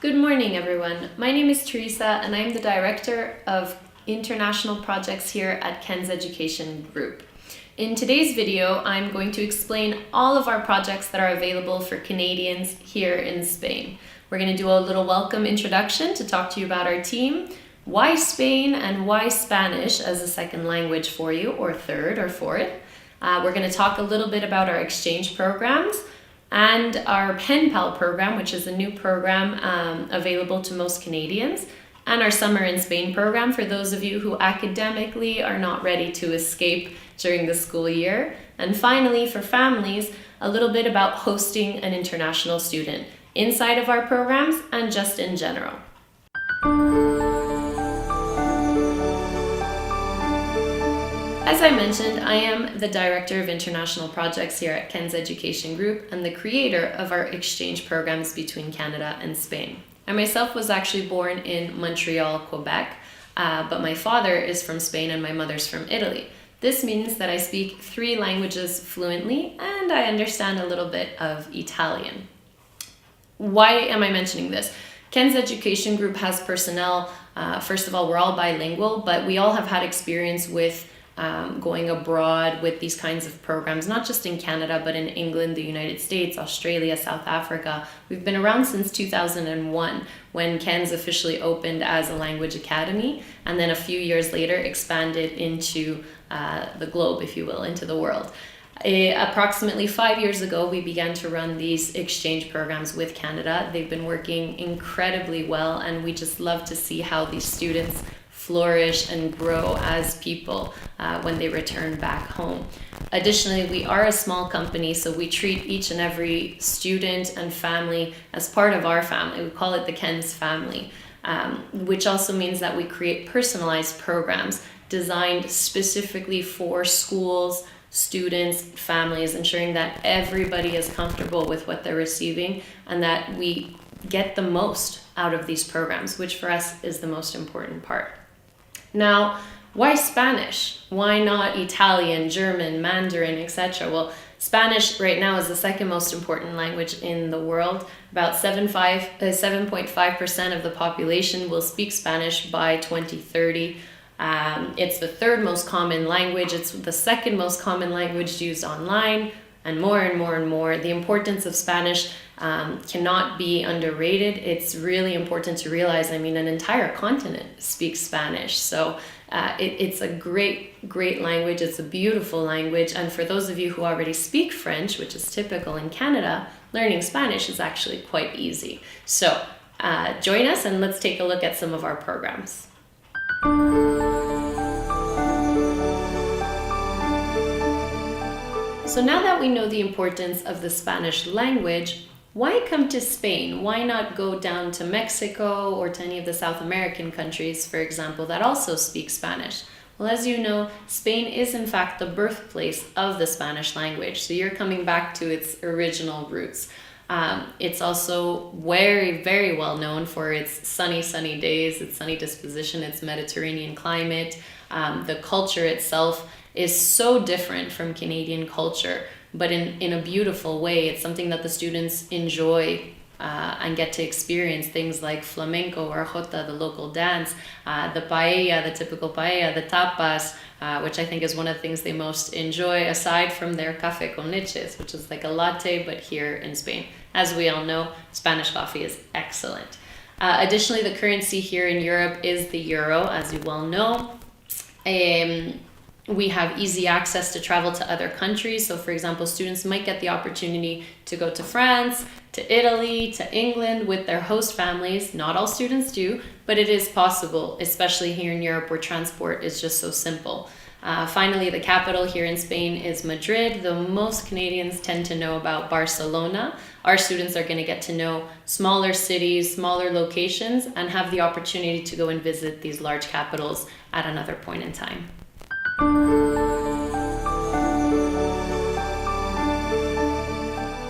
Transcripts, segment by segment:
Good morning, everyone. My name is Teresa, and I'm the Director of International Projects here at Ken's Education Group. In today's video, I'm going to explain all of our projects that are available for Canadians here in Spain. We're going to do a little welcome introduction to talk to you about our team, why Spain and why Spanish as a second language for you, or third or fourth. We're going to talk a little bit about our exchange programs and our Pen Pal program, which is a new program available to most Canadians, and our Summer in Spain program for those of you who academically are not ready to escape during the school year. And finally, for families, a little bit about hosting an international student inside of our programs and just in general. As I mentioned, I am the Director of International Projects here at Ken's Education Group and the creator of our exchange programs between Canada and Spain. I myself was actually born in Montreal, Quebec, but my father is from Spain and my mother's from Italy. This means that I speak 3 languages fluently and I understand a little bit of Italian. Why am I mentioning this? Ken's Education Group has personnel, first of all, we're all bilingual, but we all have had experience with going abroad with these kinds of programs, not just in Canada, but in England, the United States, Australia, South Africa. We've been around since 2001 when Ken's officially opened as a language academy, and then a few years later expanded into the globe, if you will, into the world. Approximately 5 years ago, we began to run these exchange programs with Canada. They've been working incredibly well, and we just love to see how these students flourish and grow as people when they return back home. Additionally, we are a small company, so we treat each and every student and family as part of our family. We call it the Ken's family, which also means that we create personalized programs designed specifically for schools, students, families, ensuring that everybody is comfortable with what they're receiving and that we get the most out of these programs, which for us is the most important part. Now, why Spanish? Why not Italian, German, Mandarin, etc.? Well, Spanish right now is the second most important language in the world. About 7.5% of the population will speak Spanish by 2030. It's the third most common language. It's the second most common language used online, and more and more and more. The importance of Spanish cannot be underrated. It's really important to realize, an entire continent speaks Spanish. So it's a great language. It's a beautiful language. And for those of you who already speak French, which is typical in Canada, learning Spanish is actually quite easy. So join us and let's take a look at some of our programs. So now that we know the importance of the Spanish language, why come to Spain? Why not go down to Mexico or to any of the South American countries, for example, that also speak Spanish? Well, as you know, Spain is in fact the birthplace of the Spanish language. So you're coming back to its original roots. It's also very, very well known for its sunny days, its sunny disposition, its Mediterranean climate. The culture itself is so different from Canadian culture, but in a beautiful way. It's something that the students enjoy and get to experience, things like flamenco or jota, the local dance, the paella, the typical paella, the tapas, which I think is one of the things they most enjoy, aside from their café con leches, which is like a latte, but here in Spain. As we all know, Spanish coffee is excellent. Additionally, the currency here in Europe is the euro, as you well know. We have easy access to travel to other countries. So for example, students might get the opportunity to go to France, to Italy, to England with their host families. Not all students do, but it is possible, especially here in Europe where transport is just so simple. Finally, the capital here in Spain is Madrid, though most Canadians tend to know about Barcelona. Our students are going to get to know smaller cities, smaller locations, and have the opportunity to go and visit these large capitals at another point in time.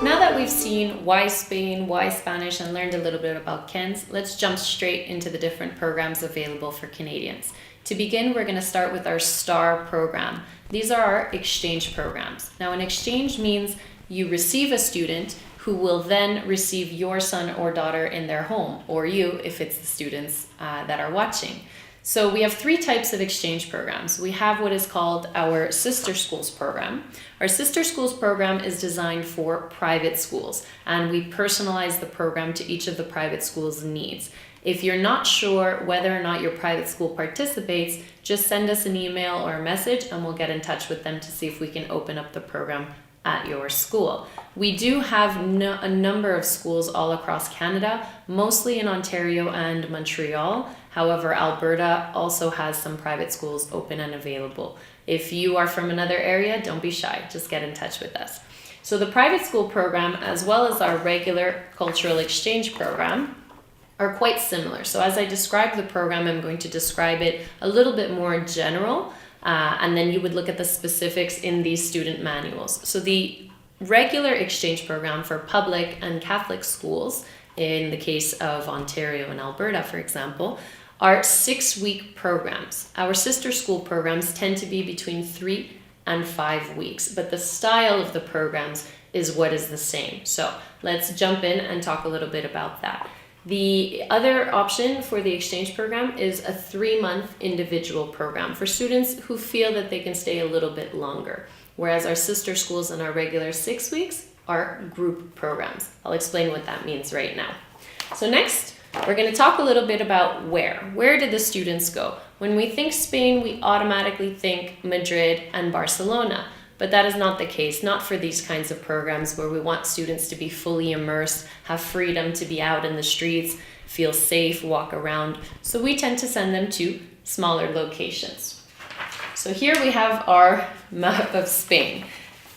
Now that we've seen why Spain, why Spanish, and learned a little bit about Ken's, let's jump straight into the different programs available for Canadians. To begin, we're going to start with our STAR program. These are our exchange programs. Now, an exchange means you receive a student who will then receive your son or daughter in their home, or you if it's the students that are watching. So we have 3 types of exchange programs. We have what is called our Sister Schools program. Our Sister Schools program is designed for private schools, and we personalize the program to each of the private schools' needs. If you're not sure whether or not your private school participates, just send us an email or a message and we'll get in touch with them to see if we can open up the program at your school. We do have a number of schools all across Canada, mostly in Ontario and Montreal. However, Alberta also has some private schools open and available. If you are from another area, don't be shy, just get in touch with us. So the private school program, as well as our regular cultural exchange program, are quite similar. So as I describe the program, I'm going to describe it a little bit more general, and then you would look at the specifics in these student manuals. So the regular exchange program for public and Catholic schools, in the case of Ontario and Alberta, for example, are 6-week programs. Our sister school programs tend to be between 3 and 5 weeks, but the style of the programs is what is the same. So let's jump in and talk a little bit about that. The other option for the exchange program is a 3-month individual program for students who feel that they can stay a little bit longer, whereas our sister schools and our regular 6 weeks are group programs. I'll explain what that means right now. So next, we're going to talk a little bit about where. Where did the students go? When we think Spain, we automatically think Madrid and Barcelona. But that is not the case, not for these kinds of programs where we want students to be fully immersed, have freedom to be out in the streets, feel safe, walk around. So we tend to send them to smaller locations. So here we have our map of Spain.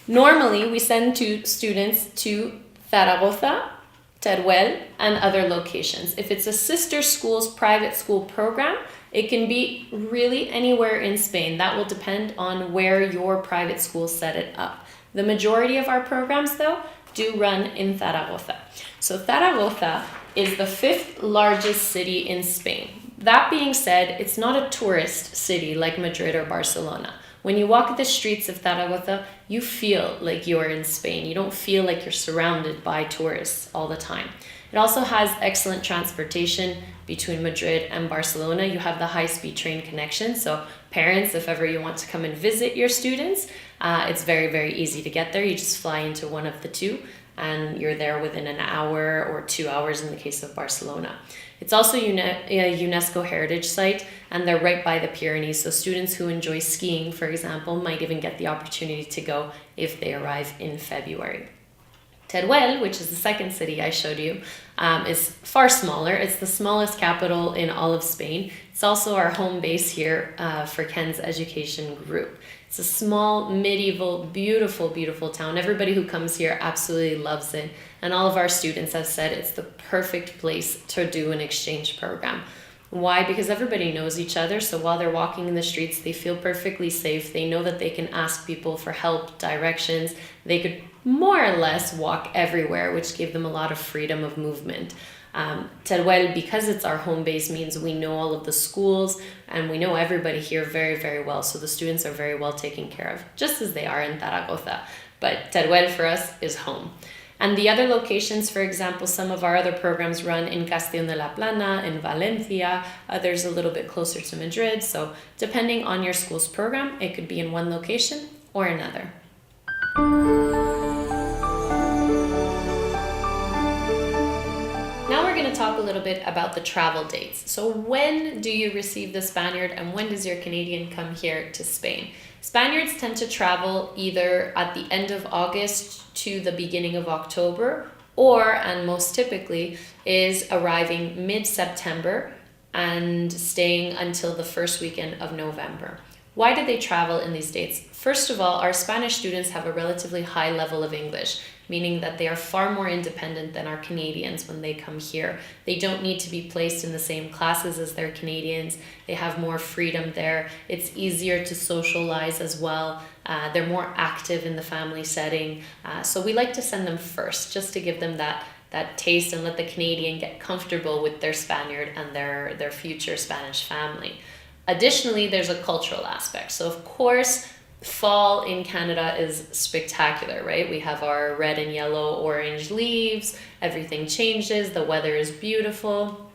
Normally, we send students to Zaragoza, Teruel, and other locations. If it's a sister school's private school program, it can be really anywhere in Spain. That will depend on where your private school set it up. The majority of our programs, though, do run in Zaragoza. So Zaragoza is the 5th largest city in Spain. That being said, it's not a tourist city like Madrid or Barcelona. When you walk the streets of Zaragoza, you feel like you're in Spain. You don't feel like you're surrounded by tourists all the time. It also has excellent transportation between Madrid and Barcelona. You have the high-speed train connection, so parents, if ever you want to come and visit your students, it's very, very easy to get there. You just fly into one of the two, and you're there within an hour or 2 hours in the case of Barcelona. It's also a UNESCO heritage site, and they're right by the Pyrenees, so students who enjoy skiing, for example, might even get the opportunity to go if they arrive in February. Teruel, which is the second city I showed you, is far smaller. It's the smallest capital in all of Spain. It's also our home base here for Ken's education group. It's a small, medieval, beautiful, beautiful town. Everybody who comes here absolutely loves it. And all of our students have said it's the perfect place to do an exchange program. Why? Because everybody knows each other. So while they're walking in the streets, they feel perfectly safe. They know that they can ask people for help, directions. They could more or less walk everywhere, which gave them a lot of freedom of movement. Teruel, because it's our home base, means we know all of the schools and we know everybody here very, very well. So the students are very well taken care of, just as they are in Zaragoza. But Teruel for us is home. And the other locations, for example, some of our other programs run in Castellón de la Plana, in Valencia, others a little bit closer to Madrid. So depending on your school's program, it could be in one location or another. Now we're going to talk a little bit about the travel dates. So when do you receive the Spaniard and when does your Canadian come here to Spain? Spaniards tend to travel either at the end of August to the beginning of October, or, and most typically, is arriving mid-September and staying until the first weekend of November. Why do they travel in these dates? First of all, our Spanish students have a relatively high level of English, meaning that they are far more independent than our Canadians when they come here. They don't need to be placed in the same classes as their Canadians. They have more freedom there. It's easier to socialize as well. They're more active in the family setting. So we like to send them first, just to give them that taste and let the Canadian get comfortable with their Spaniard and their future Spanish family. Additionally, there's a cultural aspect. So of course, Fall in Canada is spectacular, right? We have our red and yellow, orange leaves, everything changes, the weather is beautiful.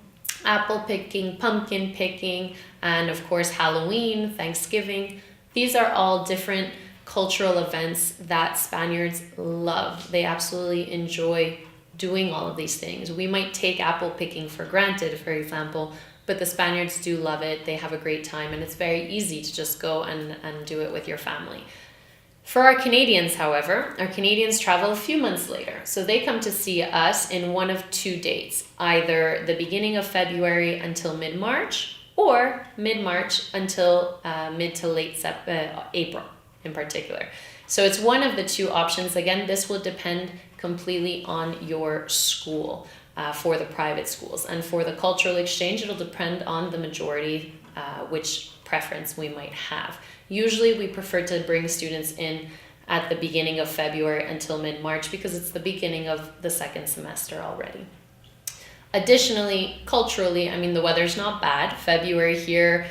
Apple picking, pumpkin picking, and of course Halloween, Thanksgiving. These are all different cultural events that Spaniards love. They absolutely enjoy doing all of these things. We might take apple picking for granted, for example, but the Spaniards do love it. They have a great time, and it's very easy to just go and do it with your family. For our Canadians, however, our Canadians travel a few months later. So they come to see us in one of two dates, either the beginning of February until mid-March, or mid-March until mid to late April in particular. So it's one of the two options. Again, this will depend completely on your school. For the private schools, and for the cultural exchange, it'll depend on the majority which preference we might have. Usually we prefer to bring students in at the beginning of February until mid-March because it's the beginning of the second semester already. Additionally, culturally, I mean, the weather's not bad. February here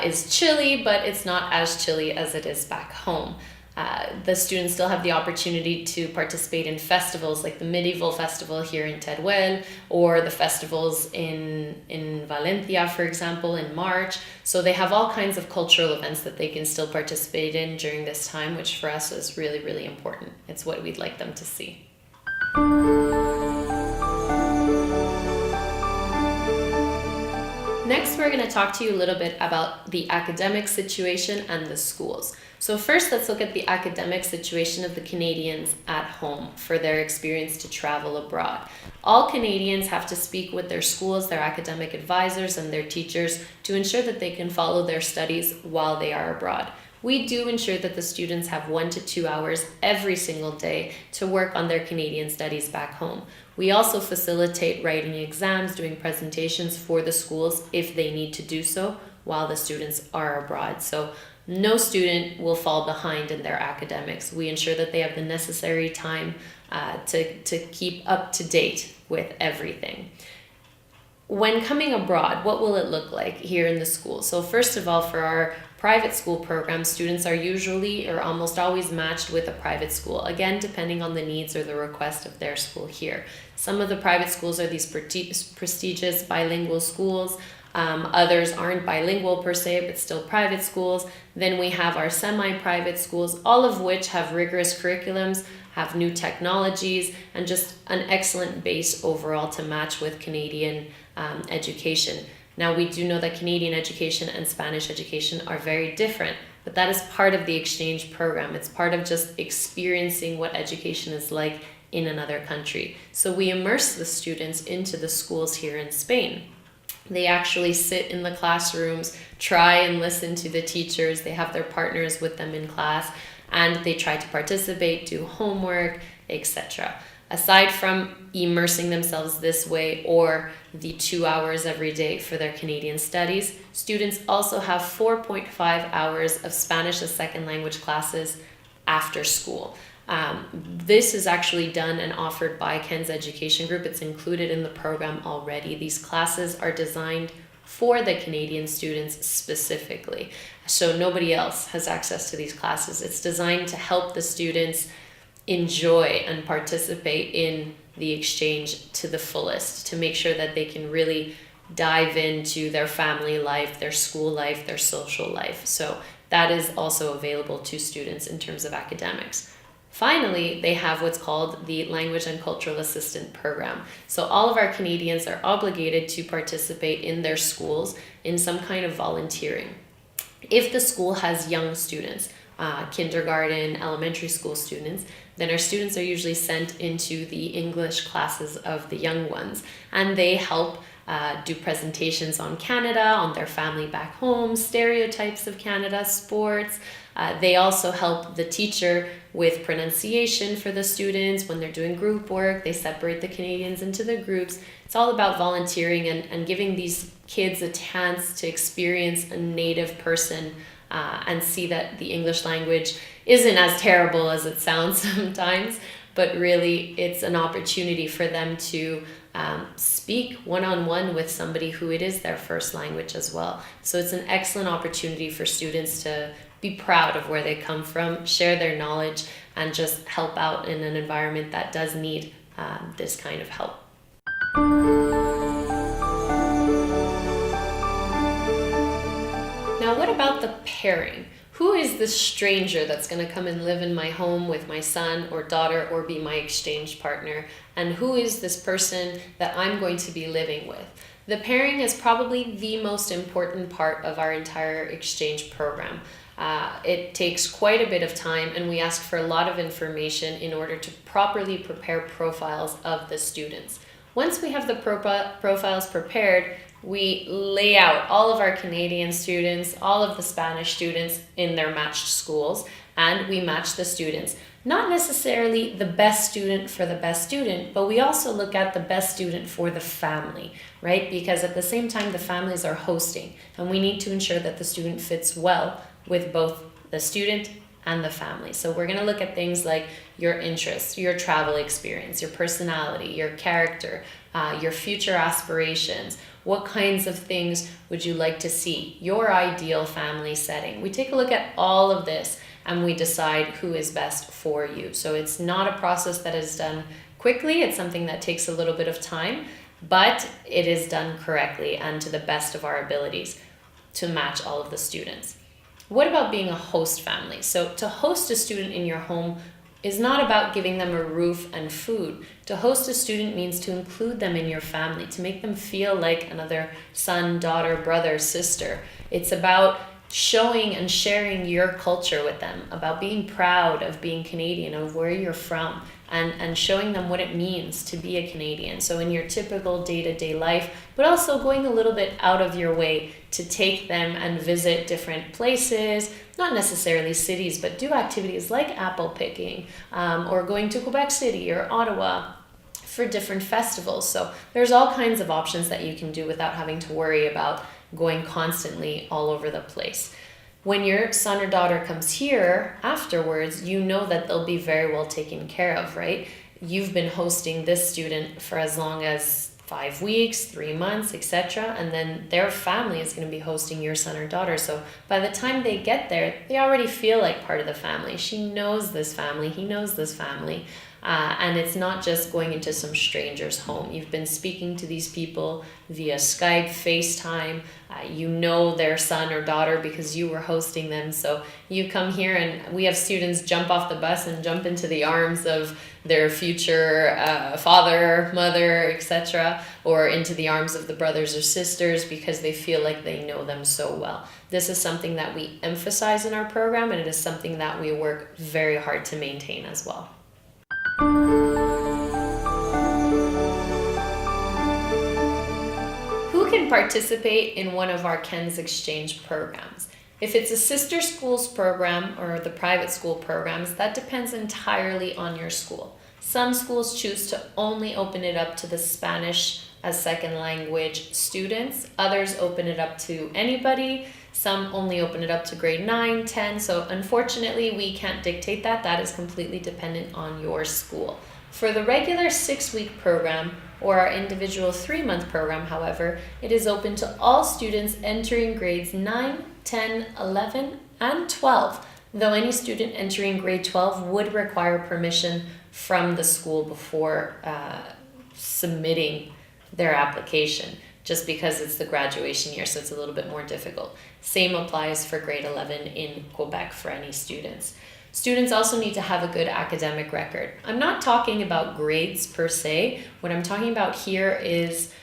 is chilly, but it's not as chilly as it is back home. The students still have the opportunity to participate in festivals like the Medieval Festival here in Teruel, or the festivals in Valencia, for example, in March. So they have all kinds of cultural events that they can still participate in during this time, which for us is really, really important. It's what we'd like them to see. Next, we're going to talk to you a little bit about the academic situation and the schools. So first, let's look at the academic situation of the Canadians at home for their experience to travel abroad. All Canadians have to speak with their schools, their academic advisors, and their teachers to ensure that they can follow their studies while they are abroad. We do ensure that the students have 1 to 2 hours every single day to work on their Canadian studies back home. We also facilitate writing exams, doing presentations for the schools if they need to do so while the students are abroad. So no student will fall behind in their academics. We ensure that they have the necessary time to keep up to date with everything. When coming abroad, what will it look like here in the school? So first of all, for our private school programs, students are usually or almost always matched with a private school, again, depending on the needs or the request of their school here. Some of the private schools are these prestigious bilingual schools. Others aren't bilingual per se, but still private schools. Then we have our semi-private schools, all of which have rigorous curriculums, have new technologies, and just an excellent base overall to match with Canadian education. Now, we do know that Canadian education and Spanish education are very different, but that is part of the exchange program. It's part of just experiencing what education is like in another country. So we immerse the students into the schools here in Spain. They actually sit in the classrooms, try and listen to the teachers. They have their partners with them in class, and they try to participate, do homework, etc. Aside from immersing themselves this way or the 2 hours every day for their Canadian studies, students also have 4.5 hours of Spanish as second language classes after school. This is actually done and offered by Ken's Education Group. It's included in the program already. These classes are designed for the Canadian students specifically, so nobody else has access to these classes. It's designed to help the students enjoy and participate in the exchange to the fullest, to make sure that they can really dive into their family life, their school life, their social life. So that is also available to students in terms of academics. Finally, they have what's called the Language and Cultural Assistant Program. So all of our Canadians are obligated to participate in their schools in some kind of volunteering. If the school has young students, kindergarten, elementary school students, then our students are usually sent into the English classes of the young ones, and they help do presentations on Canada, on their family back home, stereotypes of Canada, sports. They also help the teacher with pronunciation for the students. When they're doing group work, they separate the Canadians into the groups. It's all about volunteering and giving these kids a chance to experience a native person and see that the English language isn't as terrible as it sounds sometimes, but really it's an opportunity for them to speak one-on-one with somebody who it is their first language as well. So it's an excellent opportunity for students to be proud of where they come from, share their knowledge, and just help out in an environment that does need this kind of help. Now, what about the pairing? Who is this stranger that's going to come and live in my home with my son or daughter or be my exchange partner? And who is this person that I'm going to be living with? The pairing is probably the most important part of our entire exchange program. It takes quite a bit of time, and we ask for a lot of information in order to properly prepare profiles of the students. Once we have the profiles prepared, we lay out all of our Canadian students, all of the Spanish students in their matched schools, and we match the students. Not necessarily the best student for the best student, but we also look at the best student for the family, right? Because at the same time, the families are hosting, and we need to ensure that the student fits well with both the student and the family. So we're going to look at things like your interests, your travel experience, your personality, your character, your future aspirations. What kinds of things would you like to see? Your ideal family setting. We take a look at all of this and we decide who is best for you. So it's not a process that is done quickly. It's something that takes a little bit of time, but it is done correctly and to the best of our abilities to match all of the students. What about being a host family? So to host a student in your home is not about giving them a roof and food. To host a student means to include them in your family, to make them feel like another son, daughter, brother, sister. It's about showing and sharing your culture with them, about being proud of being Canadian, of where you're from, and showing them what it means to be a Canadian. So in your typical day-to-day life, but also going a little bit out of your way to take them and visit different places, not necessarily cities, but do activities like apple picking, or going to Quebec City or Ottawa for different festivals. So there's all kinds of options that you can do without having to worry about going constantly all over the place. When your son or daughter comes here afterwards, you know that they'll be very well taken care of, right? You've been hosting this student for as long as 5 weeks, 3 months, etc. And then their family is going to be hosting your son or daughter. So by the time they get there, they already feel like part of the family. She knows this family, he knows this family. And it's not just going into some stranger's home. You've been speaking to these people via Skype, FaceTime. You know their son or daughter because you were hosting them. So you come here and we have students jump off the bus and jump into the arms of their future father, mother, etc. Or into the arms of the brothers or sisters because they feel like they know them so well. This is something that we emphasize in our program, and it is something that we work very hard to maintain as well. Who can participate in one of our KENS exchange programs? If it's a sister schools program or the private school programs, that depends entirely on your school. Some schools choose to only open it up to the Spanish as second language students. Others open it up to anybody. Some only open it up to grade 9, 10. So unfortunately, we can't dictate that. That is completely dependent on your school. For the regular 6-week program or our individual 3-month program, however, it is open to all students entering grades 9, 10, 11, and 12, though any student entering grade 12 would require permission from the school before submitting their application, just because it's the graduation year, so it's a little bit more difficult. Same applies for grade 11 in Quebec for any students. Students also need to have a good academic record. I'm not talking about grades per se. What I'm talking about here is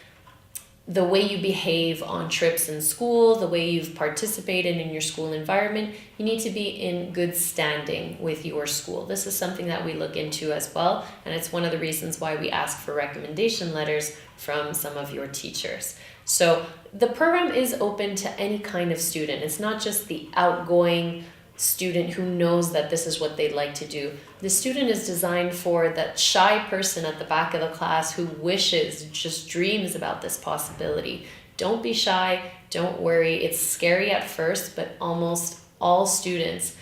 the way you behave on trips in school, the way you've participated in your school environment. You need to be in good standing with your school. This is something that we look into as well, and it's one of the reasons why we ask for recommendation letters from some of your teachers. So the program is open to any kind of student. It's not just the outgoing student who knows that this is what they'd like to do. The student is designed for that shy person at the back of the class who wishes, just dreams about this possibility. Don't be shy, don't worry. It's scary at first, but almost all students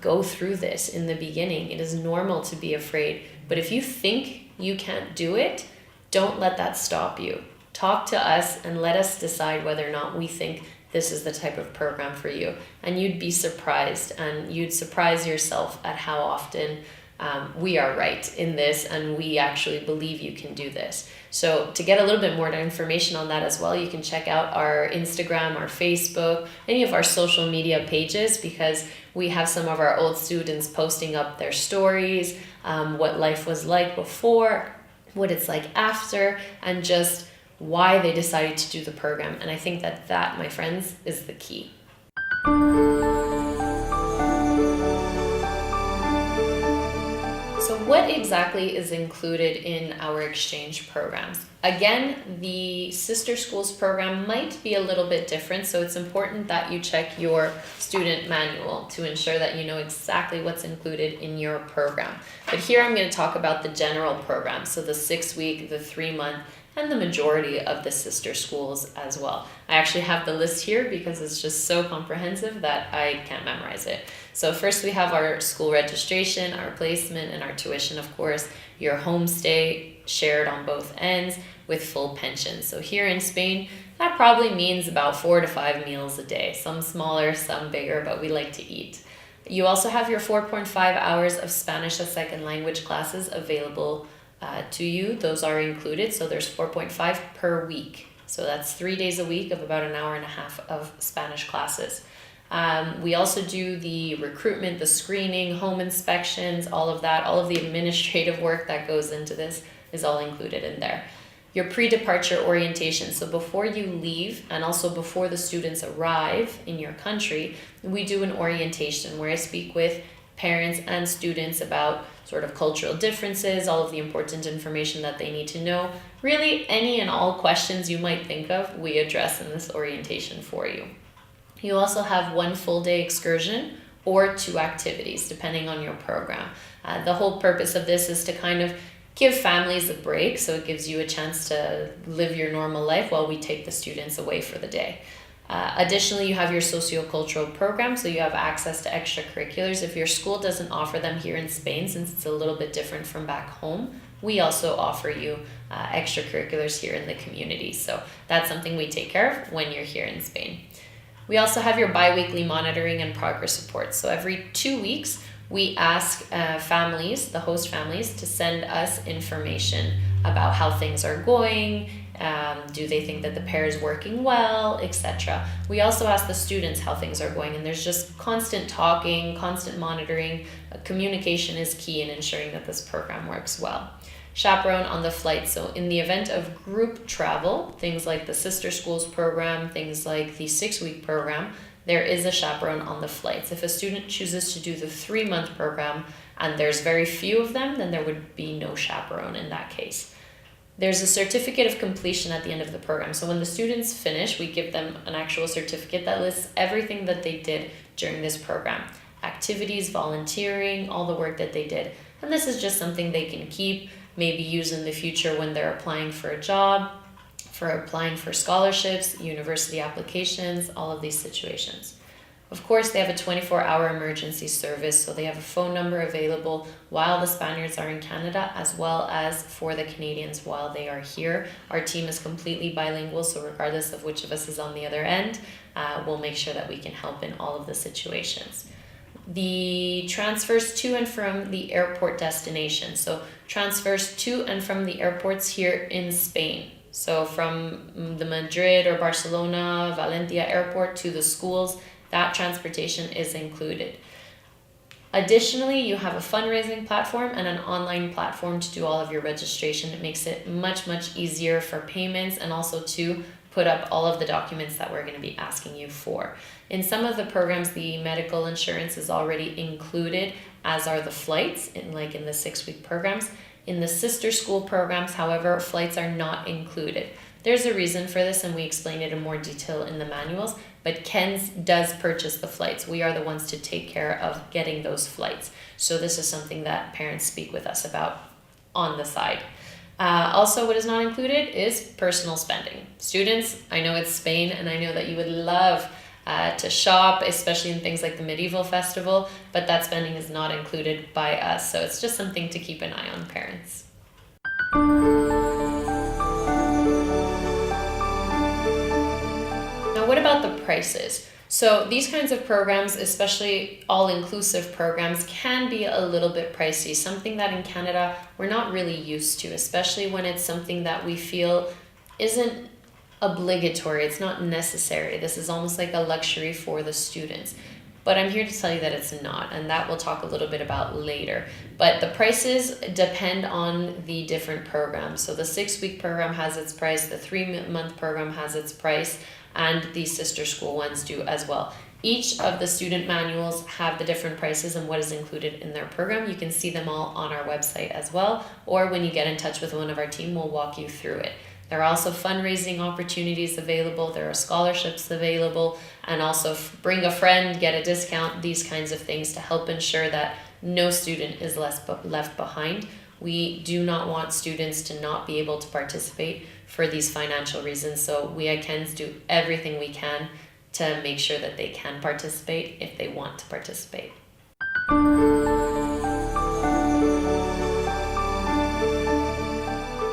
go through this in the beginning. It is normal to be afraid, but if you think you can't do it, don't let that stop you. Talk to us and let us decide whether or not we think this is the type of program for you. And you'd be surprised, and you'd surprise yourself at how often we are right in this, and we actually believe you can do this. So to get a little bit more information on that as well, you can check out our Instagram, our Facebook, any of our social media pages, because we have some of our old students posting up their stories, what life was like before, what it's like after, and just why they decided to do the program. And I think that, my friends, is the key. So what exactly is included in our exchange programs? Again, the Sister Schools program might be a little bit different, so it's important that you check your student manual to ensure that you know exactly what's included in your program. But here I'm going to talk about the general program, so the 6-week, the 3-month, and the majority of the sister schools as well. I actually have the list here because it's just so comprehensive that I can't memorize it. So first we have our school registration, our placement, and our tuition, of course, your homestay shared on both ends with full pension. So here in Spain, that probably means about 4 to 5 meals a day, some smaller, some bigger, but we like to eat. You also have your 4.5 hours of Spanish as second language classes available to you. Those are included, so there's 4.5 per week. So that's 3 days a week of about an hour and a half of Spanish classes. We also do the recruitment, the screening, home inspections, all of that, all of the administrative work that goes into this is all included in there. Your pre-departure orientation, so before you leave and also before the students arrive in your country, we do an orientation where I speak with parents and students about sort of cultural differences, all of the important information that they need to know. Really, any and all questions you might think of, we address in this orientation for you. You also have 1 full day excursion or 2 activities, depending on your program. The whole purpose of this is to kind of give families a break, so it gives you a chance to live your normal life while we take the students away for the day. Additionally, you have your sociocultural program, so you have access to extracurriculars. If your school doesn't offer them here in Spain, since it's a little bit different from back home, we also offer you extracurriculars here in the community. So that's something we take care of when you're here in Spain. We also have your bi-weekly monitoring and progress reports. So every 2 weeks, we ask families, the host families, to send us information about how things are going. Do they think that the pair is working well, etc. We also ask the students how things are going, and there's just constant talking, constant monitoring. Communication is key in ensuring that this program works well. Chaperone on the flight. So in the event of group travel, things like the Sister Schools program, things like the 6-week program, there is a chaperone on the flights. If a student chooses to do the 3-month program and there's very few of them, then there would be no chaperone in that case. There's a certificate of completion at the end of the program. So when the students finish, we give them an actual certificate that lists everything that they did during this program. Activities, volunteering, all the work that they did. And this is just something they can keep, maybe use in the future when they're applying for a job, for applying for scholarships, university applications, all of these situations. Of course, they have a 24-hour emergency service, so they have a phone number available while the Spaniards are in Canada, as well as for the Canadians while they are here. Our team is completely bilingual, so regardless of which of us is on the other end, we'll make sure that we can help in all of the situations. The transfers to and from the airport destination. So transfers to and from the airports here in Spain. So from the Madrid or Barcelona, Valencia airport to the schools, that transportation is included. Additionally, you have a fundraising platform and an online platform to do all of your registration. It makes it much, much easier for payments and also to put up all of the documents that we're going to be asking you for. In some of the programs, the medical insurance is already included, as are the flights, in the 6-week programs. In the sister school programs, however, flights are not included. There's a reason for this, and we explain it in more detail in the manuals, but Ken's does purchase the flights. We are the ones to take care of getting those flights. So this is something that parents speak with us about on the side. Also, what is not included is personal spending. Students, I know it's Spain, and I know that you would love to shop, especially in things like the Medieval Festival, but that spending is not included by us. So it's just something to keep an eye on, parents. Now, what about the prices. So these kinds of programs, especially all-inclusive programs, can be a little bit pricey, something that in Canada we're not really used to, especially when it's something that we feel isn't obligatory, it's not necessary. This is almost like a luxury for the students. But I'm here to tell you that it's not, and that we'll talk a little bit about later. But the prices depend on the different programs. So the 6-week program has its price, the 3-month program has its price, and the sister school ones do as well. Each of the student manuals have the different prices and what is included in their program. You can see them all on our website as well, or when you get in touch with one of our team, we'll walk you through it. There are also fundraising opportunities available, there are scholarships available, and also bring a friend, get a discount, these kinds of things to help ensure that no student is left behind. We do not want students to not be able to participate for these financial reasons, so we at KENS do everything we can to make sure that they can participate if they want to participate.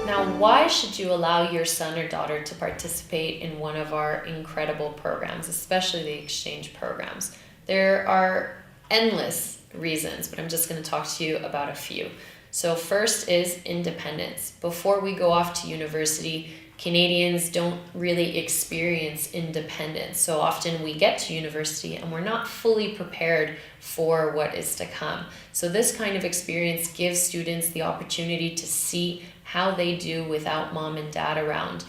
Now, why should you allow your son or daughter to participate in one of our incredible programs, especially the exchange programs? There are endless reasons, but I'm just going to talk to you about a few. So first is independence. Before we go off to university, Canadians don't really experience independence. So often we get to university and we're not fully prepared for what is to come. So this kind of experience gives students the opportunity to see how they do without mom and dad around,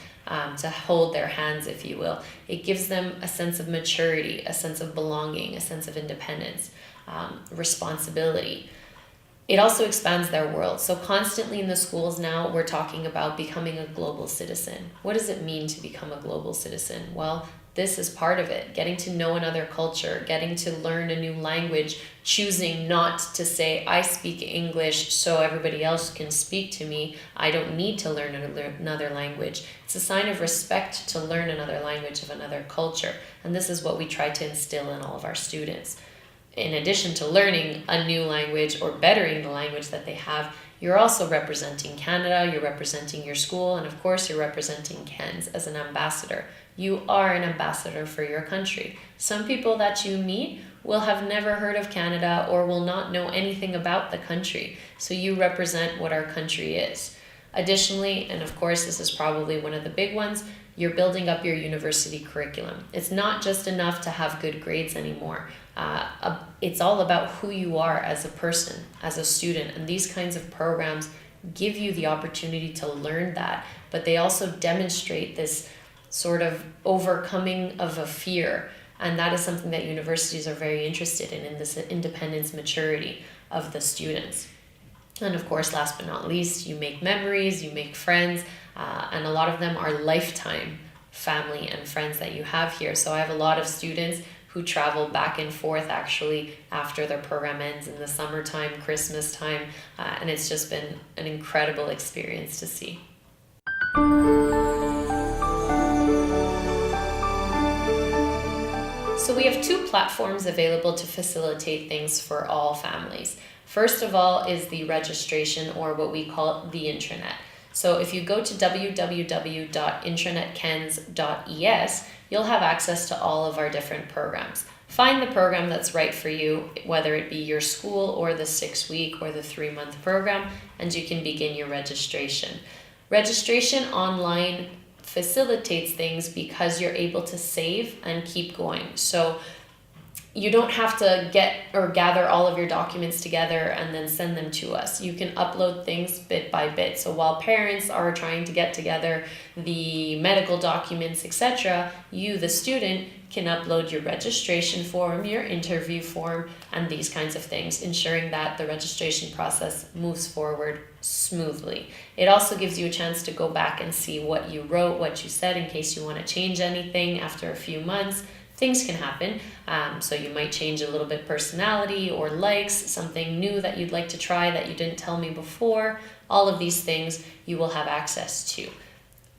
to hold their hands, if you will. It gives them a sense of maturity, a sense of belonging, a sense of independence, responsibility. It also expands their world. So constantly in the schools now, we're talking about becoming a global citizen. What does it mean to become a global citizen? Well, this is part of it. Getting to know another culture, getting to learn a new language, choosing not to say, I speak English so everybody else can speak to me. I don't need to learn another language. It's a sign of respect to learn another language of another culture. And this is what we try to instill in all of our students. In addition to learning a new language or bettering the language that they have, you're also representing Canada, you're representing your school, and of course you're representing KENS as an ambassador. You are an ambassador for your country. Some people that you meet will have never heard of Canada or will not know anything about the country. So you represent what our country is. Additionally, and of course this is probably one of the big ones, you're building up your university curriculum. It's not just enough to have good grades anymore. It's all about who you are as a person, as a student, and these kinds of programs give you the opportunity to learn that, but they also demonstrate this sort of overcoming of a fear, and that is something that universities are very interested in this independence maturity of the students. And of course, last but not least, you make memories, you make friends, and a lot of them are lifetime family and friends that you have here. So I have a lot of students who travel back and forth actually after their program ends in the summertime, Christmas time, and it's just been an incredible experience to see. So we have two platforms available to facilitate things for all families. First of all is the registration, or what we call the intranet. So if you go to www.intranetkens.es, you'll have access to all of our different programs. Find the program that's right for you, whether it be your school or the 6-week or the 3-month program, and you can begin your registration. Registration online facilitates things because you're able to save and keep going. So you don't have to get or gather all of your documents together and then send them to us. You can upload things bit by bit. So while parents are trying to get together the medical documents, etc., you, the student, can upload your registration form, your interview form, and these kinds of things, ensuring that the registration process moves forward smoothly. It also gives you a chance to go back and see what you wrote, what you said, in case you want to change anything after a few months. Things can happen, so you might change a little bit personality or likes, something new that you'd like to try that you didn't tell me before. All of these things you will have access to.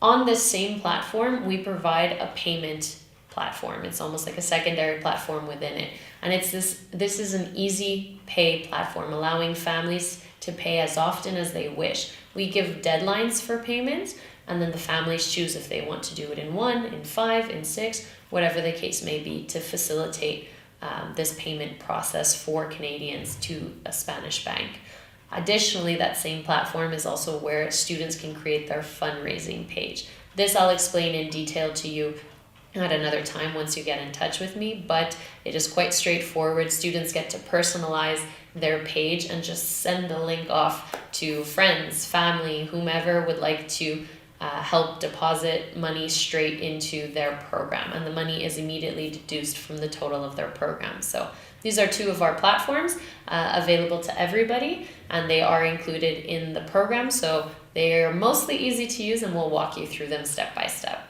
On this same platform, we provide a payment platform. It's almost like a secondary platform within it. And this is an easy pay platform, allowing families to pay as often as they wish. We give deadlines for payments, and then the families choose if they want to do it in 1, in 5, in 6, whatever the case may be, to facilitate this payment process for Canadians to a Spanish bank. Additionally, that same platform is also where students can create their fundraising page. This I'll explain in detail to you at another time once you get in touch with me, but it is quite straightforward. Students get to personalize their page and just send the link off to friends, family, whomever would like to help deposit money straight into their program, and the money is immediately deduced from the total of their program. So these are two of our platforms available to everybody, and they are included in the program, so they are mostly easy to use, and we'll walk you through them step by step.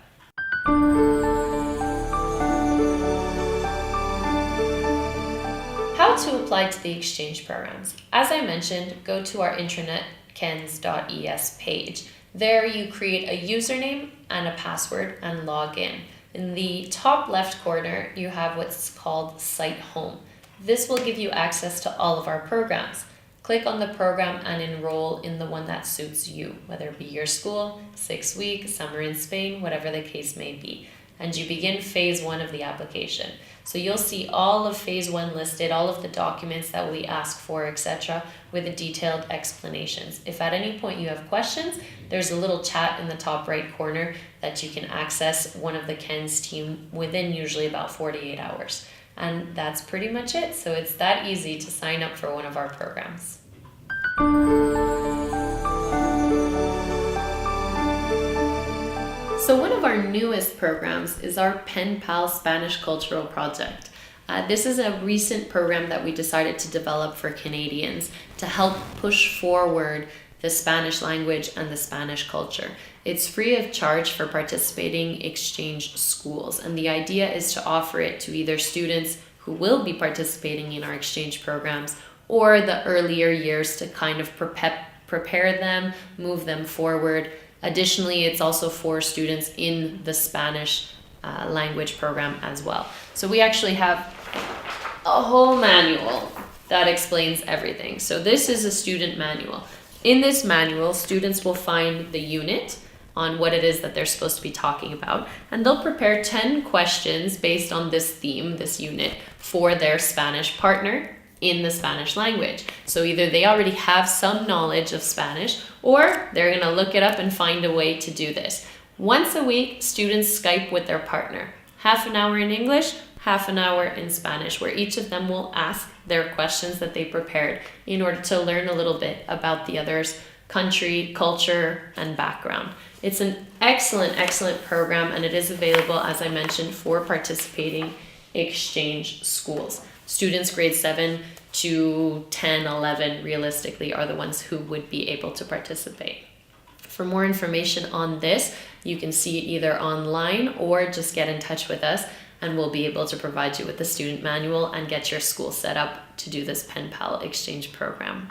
How to apply to the exchange programs. As I mentioned, go to our intranet kens.es page. There you create a username and a password and log in. In the top left corner, you have what's called Site Home. This will give you access to all of our programs. Click on the program and enroll in the one that suits you, whether it be your school, 6-week, summer in Spain, whatever the case may be. And you begin phase 1 of the application. So you'll see all of phase 1 listed, all of the documents that we ask for, etc., with the detailed explanations. If at any point you have questions, there's a little chat in the top right corner that you can access one of the KENS team within usually about 48 hours. And that's pretty much it. So it's that easy to sign up for one of our programs. So one of our newest programs is our Pen Pal Spanish Cultural Project. This is a recent program that we decided to develop for Canadians to help push forward the Spanish language and the Spanish culture. It's free of charge for participating exchange schools, and the idea is to offer it to either students who will be participating in our exchange programs or the earlier years to kind of prepare them, move them forward. Additionally, it's also for students in the Spanish language program as well. So we actually have a whole manual that explains everything. So this is a student manual. In this manual, students will find the unit on what it is that they're supposed to be talking about, and they'll prepare 10 questions based on this theme, this unit, for their Spanish partner in the Spanish language. So either they already have some knowledge of Spanish, or they're going to look it up and find a way to do this. Once a week, students Skype with their partner. Half an hour in English, half an hour in Spanish, where each of them will ask their questions that they prepared in order to learn a little bit about the other's country, culture, and background. It's an excellent, excellent program, and it is available, as I mentioned, for participating exchange schools. Students grade 7 to 10, 11 realistically are the ones who would be able to participate. For more information on this, you can see it either online or just get in touch with us, and we'll be able to provide you with the student manual and get your school set up to do this Pen Pal exchange program.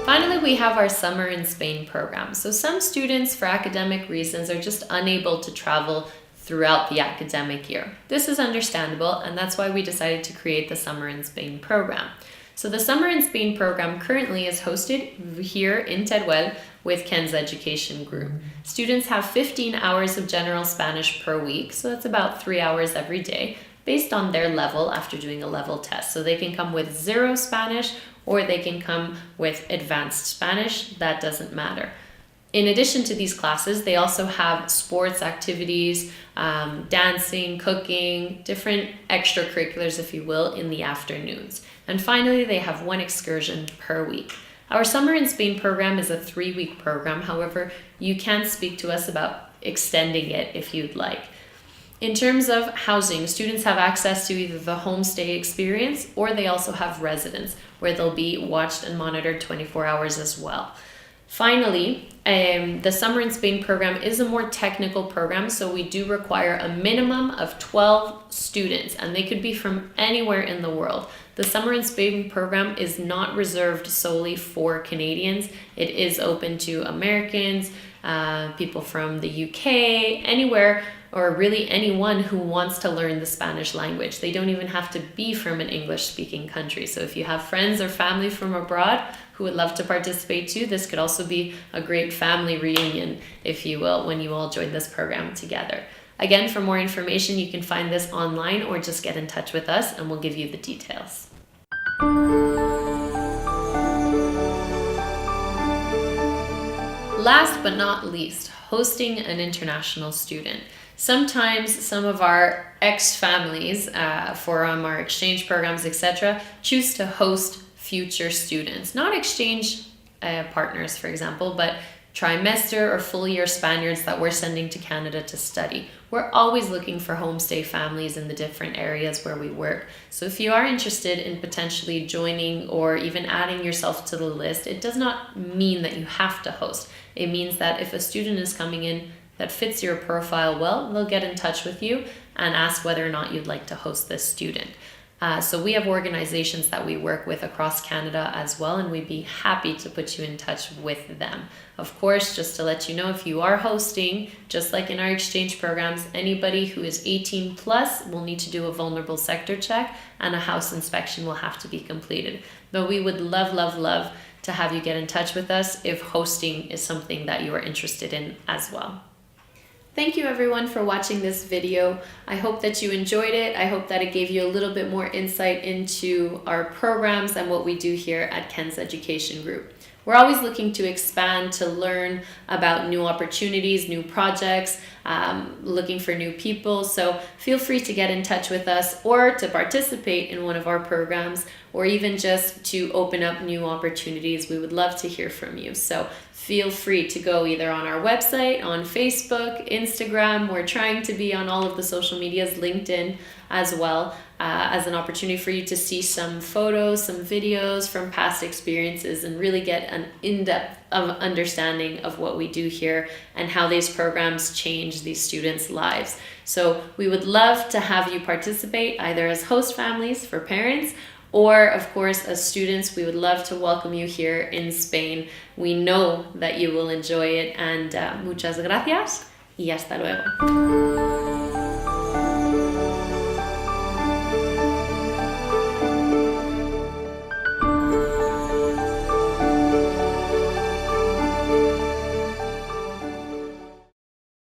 Finally, we have our Summer in Spain program. So some students, for academic reasons, are just unable to travel throughout the academic year. This is understandable, and that's why we decided to create the Summer in Spain program. So the Summer in Spain program currently is hosted here in Teruel with KENS Education Group. Students have 15 hours of general Spanish per week, so that's about 3 hours every day, based on their level after doing a level test. So they can come with 0 Spanish, or they can come with advanced Spanish. That doesn't matter. In addition to these classes, they also have sports activities, dancing, cooking, different extracurriculars, if you will, in the afternoons. And finally, they have 1 excursion per week. Our Summer in Spain program is a 3-week program. However, you can speak to us about extending it if you'd like. In terms of housing, students have access to either the homestay experience, or they also have residence where they'll be watched and monitored 24 hours as well. Finally, the Summer in Spain program is a more technical program, so we do require a minimum of 12 students, and they could be from anywhere in the world. The Summer in Spain program is not reserved solely for Canadians. It is open to Americans, people from the UK, anywhere, or really anyone who wants to learn the Spanish language. They don't even have to be from an English-speaking country. So if you have friends or family from abroad who would love to participate too, this could also be a great family reunion, if you will, when you all join this program together. Again, for more information, you can find this online or just get in touch with us and we'll give you the details. Last but not least, hosting an international student. Sometimes some of our ex-families from our exchange programs, etc., choose to host future students, not exchange partners, for example, but trimester or full year Spaniards that we're sending to Canada to study. We're always looking for homestay families in the different areas where we work. So if you are interested in potentially joining or even adding yourself to the list, it does not mean that you have to host. It means that if a student is coming in that fits your profile well, they'll get in touch with you and ask whether or not you'd like to host this student. So we have organizations that we work with across Canada as well, and we'd be happy to put you in touch with them. Of course, just to let you know, if you are hosting, just like in our exchange programs, anybody who is 18 plus will need to do a vulnerable sector check and a house inspection will have to be completed. But we would love to have you get in touch with us if hosting is something that you are interested in as well. Thank you everyone for watching this video. I hope that you enjoyed it. I hope that it gave you a little bit more insight into our programs and what we do here at Ken's Education Group. We're always looking to expand, to learn about new opportunities, new projects, looking for new people. So feel free to get in touch with us or to participate in one of our programs or even just to open up new opportunities. We would love to hear from you. So feel free to go either on our website, on Facebook, Instagram. We're trying to be on all of the social medias, LinkedIn as well, as an opportunity for you to see some photos, some videos from past experiences and really get an in-depth understanding of what we do here and how these programs change these students' lives. So we would love to have you participate either as host families for parents or, of course, as students. We would love to welcome you here in Spain. We know that you will enjoy it, and muchas gracias y hasta luego.